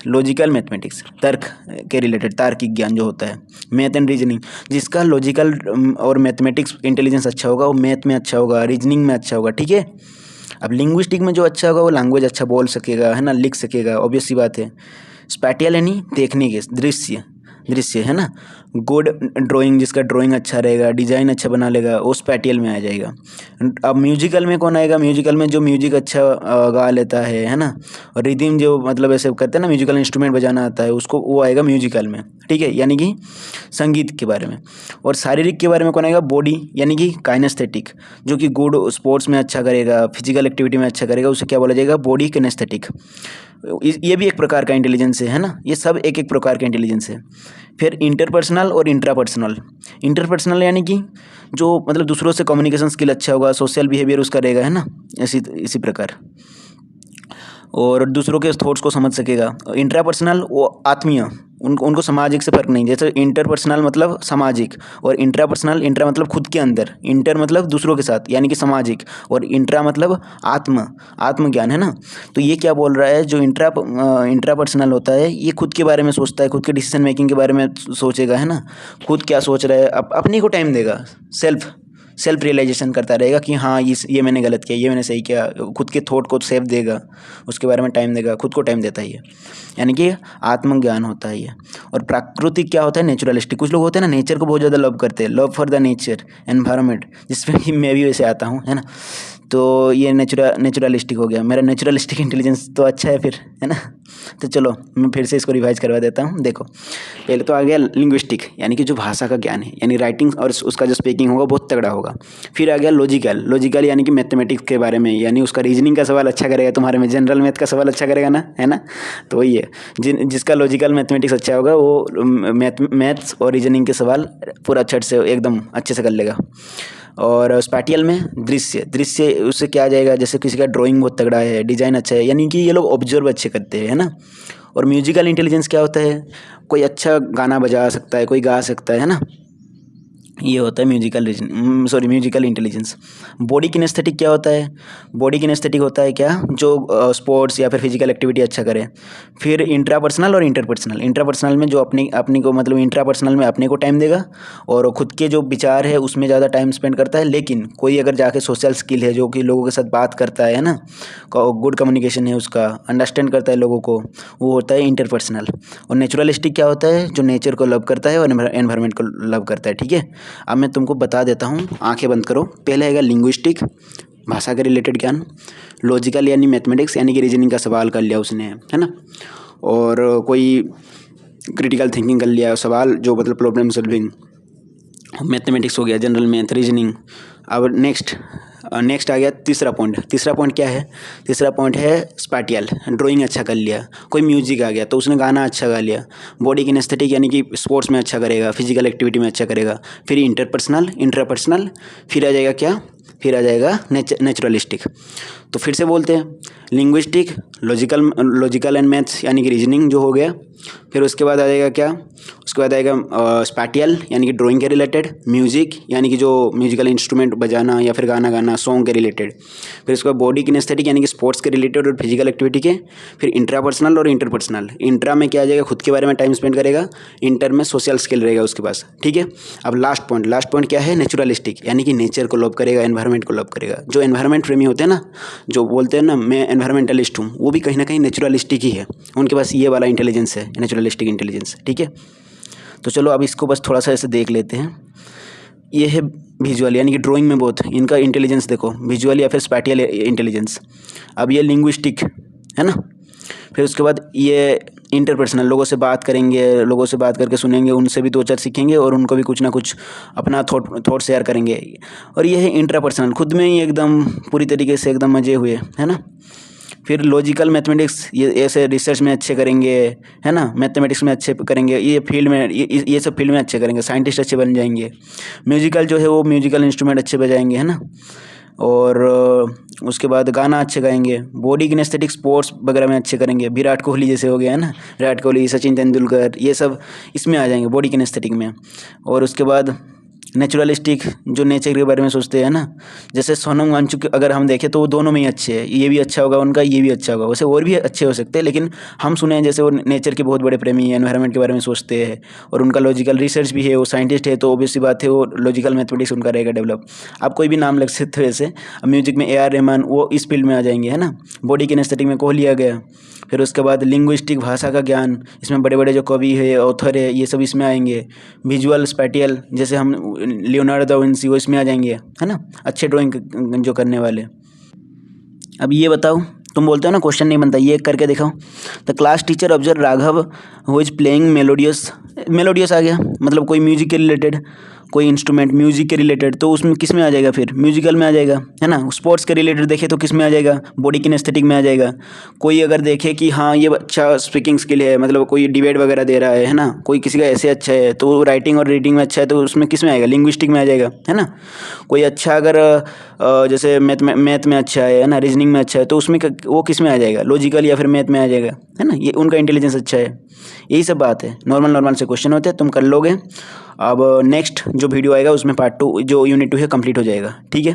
S1: तर्क के रिलेटेड, तार्किक ज्ञान जो होता है, मैथ एंड रीजनिंग। जिसका लॉजिकल और मैथमेटिक्स इंटेलिजेंस अच्छा होगा वो मैथ में अच्छा होगा, रीजनिंग में अच्छा होगा। ठीक है। अब लिंग्विस्टिक में जो अच्छा होगा वो लैंग्वेज अच्छा बोल सकेगा, है ना, लिख सकेगा, ऑब्वियस सी बात है। स्पैटियल यानी देखने के दृश्य है ना। गुड ड्राइंग, जिसका ड्राइंग अच्छा रहेगा, डिज़ाइन अच्छा बना लेगा, वो स्पैटियल में आ जाएगा। अब म्यूजिकल में कौन आएगा? म्यूजिकल में जो म्यूजिक अच्छा गा लेता है ना, और रिदम जो मतलब ऐसे करते हैं ना, म्यूजिकल इंस्ट्रूमेंट बजाना आता है उसको, वो आएगा म्यूजिकल में। ठीक है, यानी कि संगीत के बारे में। और शारीरिक के बारे में कौन आएगा? बॉडी यानी कि काइनेस्थेटिक, जो कि गुड स्पोर्ट्स में अच्छा करेगा, फिजिकल एक्टिविटी में अच्छा करेगा, उसे क्या बोला जाएगा? Body kinaesthetic. ये भी एक प्रकार का इंटेलिजेंस है ना। ये सब एक एक प्रकार का इंटेलिजेंस है। फिर इंटरपर्सनल और इंटरपर्सनल यानी कि जो मतलब दूसरों से कम्युनिकेशन स्किल अच्छा होगा, सोशल बिहेवियर उसका रहेगा, है ना, इसी प्रकार। और दूसरों के थॉट्स को समझ सकेगा। इंट्रापर्सनल वो आत्मीय, उनको सामाजिक से फर्क नहीं। जैसे इंटरपर्सनल मतलब सामाजिक, और इंट्रा मतलब खुद के अंदर, इंटर मतलब दूसरों के साथ यानी कि सामाजिक, और इंट्रा मतलब आत्मज्ञान, है ना। तो ये क्या बोल रहा है? जो इंट्रापर्सनल होता है ये खुद के बारे में सोचता है, खुद के डिसीजन मेकिंग के बारे में सोचेगा, है ना, खुद क्या सोच रहा है, अपने को टाइम देगा, सेल्फ रियलाइजेशन करता रहेगा कि हाँ ये मैंने गलत किया, ये मैंने सही किया, खुद के थॉट को सेव देगा, उसके बारे में टाइम देगा, खुद को टाइम देता है ये, यानी कि आत्मज्ञान होता है ये। और प्राकृतिक क्या होता है? नेचुरलिस्टिक। कुछ लोग होते हैं ना, नेचर को बहुत ज़्यादा लव करते हैं, love for the nature environment, जिसमें कि मैं भी वैसे आता हूँ, है ना। तो ये नेचुरलिस्टिक हो गया। मेरा नेचुरलिस्टिक इंटेलिजेंस तो अच्छा है फिर, है ना। तो चलो मैं फिर से इसको रिवाइज करवा देता हूँ। देखो, पहले तो आ गया लिंग्विस्टिक, यानी कि जो भाषा का ज्ञान है, यानी राइटिंग और उसका जो स्पीकिंग होगा बहुत तगड़ा होगा। फिर आ गया लॉजिकल यानी कि मैथमेटिक्स के बारे में, यानी उसका रीजनिंग का सवाल अच्छा करेगा, तुम्हारे में जनरल मैथ का सवाल अच्छा करेगा ना, है ना। तो वही है, जिसका लॉजिकल मैथमेटिक्स अच्छा होगा वो मैथ्स और रीजनिंग के सवाल पूरा अच्छे से एकदम अच्छे से कर लेगा। और स्पैटियल में दृश्य उससे क्या आ जाएगा? जैसे किसी का ड्राइंग बहुत तगड़ा है, डिज़ाइन अच्छा है, यानी कि ये लोग ऑब्जर्व अच्छे करते हैं, है ना। और म्यूजिकल इंटेलिजेंस क्या होता है? कोई अच्छा गाना बजा सकता है, कोई गा सकता है ना। ये होता है म्यूजिकल इंटेलिजेंस। बॉडी किनेस्थेटिक क्या होता है? बॉडी किनेस्थेटिक होता है क्या? जो स्पोर्ट्स या फिर फिजिकल एक्टिविटी अच्छा करे। फिर इंट्रापर्सनल और इंट्रापर्सनल में जो अपनी को मतलब इंट्रापर्सनल में अपने को टाइम देगा और खुद के जो विचार है उसमें ज़्यादा टाइम स्पेंड करता है। लेकिन कोई अगर जाके सोशल स्किल है, जो कि लोगों के साथ बात करता है ना, गुड कम्युनिकेशन है उसका, अंडरस्टैंड करता है लोगों को, वो होता है इंटरपर्सनल। और नेचुरलिस्टिक क्या होता है? जो नेचर को लव करता है और एनवायरनमेंट को लव करता है। ठीक है। अब मैं तुमको बता देता हूँ, आंखें बंद करो। पहले आएगा लिंग्विस्टिक, भाषा के रिलेटेड ज्ञान। लॉजिकल यानी मैथमेटिक्स, यानी कि रीजनिंग का सवाल कर लिया उसने, है ना। और कोई क्रिटिकल थिंकिंग कर लिया, सवाल जो मतलब प्रॉब्लम सॉल्विंग, मैथमेटिक्स हो गया, जनरल मैथ, रीजनिंग। अब नेक्स्ट आ गया तीसरा पॉइंट। तीसरा पॉइंट क्या है? तीसरा पॉइंट है स्पैटियल, ड्राइंग अच्छा कर लिया, कोई म्यूजिक आ गया तो उसने गाना अच्छा गा लिया, बॉडी किनेस्थेटिक यानी कि स्पोर्ट्स में अच्छा करेगा, फिजिकल एक्टिविटी में अच्छा करेगा, फिर इंटरपर्सनल, इंट्रापर्सनल, फिर आ जाएगा क्या? फिर आ जाएगा नेचुरलिस्टिक। तो फिर से बोलते हैं, लिंग्विस्टिक, लॉजिकल एंड मैथ्स यानी कि रीजनिंग जो हो गया, फिर उसके बाद आ जाएगा क्या? उसके बाद आएगा स्पैटियल यानी कि ड्राइंग के रिलेटेड, म्यूजिक यानी कि जो म्यूजिकल इंस्ट्रूमेंट बजाना या फिर गाना गाना, सॉन्ग के रिलेटेड, फिर उसके बाद बॉडी किनेस्थेटिक यानी कि स्पोर्ट्स के रिलेटेड और फिजिकल एक्टिविटी के, फिर इंट्रापर्सनल और इंटरपर्सनल। इंट्रा में क्या आ जाएगा? खुद के बारे में टाइम स्पेंड करेगा, इंटर में सोशल स्किल रहेगा उसके पास, ठीक है। अब लास्ट पॉइंट क्या है? नेचुरलिस्टिक यानी कि नेचर को लव करेगा, एनवायरनमेंट को लव करेगा। जो एनवायरनमेंट प्रेमी होते हैं ना, जो बोलते हैं ना मैं एनवायरमेंटलिस्ट हूँ, वो भी कहीं ना कहीं नेचुरलिस्टिक ही है, उनके पास ये वाला इंटेलिजेंस है, नेचुरलिस्टिक इंटेलिजेंस, ठीक है। तो चलो अब इसको बस थोड़ा सा ऐसे देख लेते हैं। ये है विजुअल यानी कि ड्राइंग में बहुत इनका इंटेलिजेंस देखो, विजुअल या फिर स्पैटियल इंटेलिजेंस। अब ये लिंग्विस्टिक है ना। फिर उसके बाद ये इंटरपर्सनल, लोगों से बात करेंगे, लोगों से बात करके सुनेंगे, उनसे भी दो चार सीखेंगे और उनको भी कुछ ना कुछ अपना थॉट शेयर करेंगे। और ये है इंट्रापर्सनल, खुद में ही एकदम पूरी तरीके से एकदम मजे हुए, है ना। फिर लॉजिकल मैथमेटिक्स, ये ऐसे रिसर्च में अच्छे करेंगे, है ना, मैथमेटिक्स में अच्छे करेंगे, ये फील्ड में ये सब फील्ड में अच्छे करेंगे, साइंटिस्ट अच्छे बन जाएंगे। म्यूजिकल जो है वो म्यूजिकल इंस्ट्रूमेंट अच्छे बजाएंगे, है ना। और उसके बाद गाना अच्छे गाएंगे। बॉडी किनेस्थेटिक, स्पोर्ट्स वगैरह में अच्छे करेंगे, विराट कोहली जैसे हो गया, है ना, विराट कोहली, सचिन तेंदुलकर, ये सब इसमें आ जाएंगे बॉडी किनेस्थेटिक में। और उसके बाद नेचुरलिस्टिक, जो नेचर के बारे में सोचते हैं ना, जैसे सोनम वांगचुक अगर हम देखें तो वो दोनों में ही अच्छे हैं, ये भी अच्छा होगा उनका, ये भी अच्छा होगा, वैसे और भी अच्छे हो सकते हैं, लेकिन हम सुने हैं जैसे वो नेचर के बहुत बड़े प्रेमी हैं, एनवायरनमेंट के बारे में सोचते हैं, और उनका लॉजिकल रिसर्च भी है, वो साइंटिस्ट है, तो ऑब्वियसली बात है वो लॉजिकल मैथमेटिक्स उनका रहेगा डेवलप। आप कोई भी नाम लग सकते हो वैसे। म्यूजिक में AR रहमान, वो इस फील्ड में आ जाएंगे, है ना। बॉडी किनेस्थेटिक में कोहली आ गया। फिर उसके बाद लिंग्विस्टिक, भाषा का ज्ञान, इसमें बड़े बड़े जो कवि है, ऑथर है, ये सब इसमें आएंगे। विजुअल, स्पैटियल, जैसे हम लियोनार्डो दा विंची, वो इसमें आ जाएंगे, है ना, अच्छे ड्राइंग जो करने वाले। अब ये बताओ, तुम बोलते हो ना क्वेश्चन नहीं बनता, ये करके दिखाओ। The class teacher observe Raghav who is playing melodious आ गया, मतलब कोई म्यूजिक के रिलेटेड, कोई इंस्ट्रूमेंट म्यूजिक के रिलेटेड, तो उसमें किस में आ जाएगा? फिर म्यूजिकल में आ जाएगा, है ना। स्पोर्ट्स के रिलेटेड देखे तो किस में आ जाएगा? बॉडी किनेस्थेटिक में आ जाएगा। कोई अगर देखे कि हाँ ये अच्छा स्पीकिंग स्किल है, मतलब कोई डिबेट वगैरह दे रहा है ना, कोई किसी का ऐसे अच्छा है, तो राइटिंग और रीडिंग में अच्छा है, तो उसमें किस में आएगा? लिंग्विस्टिक में आ जाएगा, है ना। कोई अच्छा अगर जैसे मैथ में अच्छा है ना, रीजनिंग में अच्छा है, तो उसमें वो किस में आ जाएगा? लॉजिकल या फिर मैथ में आ जाएगा, है ना। ये उनका इंटेलिजेंस अच्छा है। यही सब बात है, नॉर्मल से क्वेश्चन होते हैं, तुम कर लोगे। अब नेक्स्ट जो वीडियो आएगा उसमें पार्ट 2 जो यूनिट 2 है कंप्लीट हो जाएगा, ठीक है।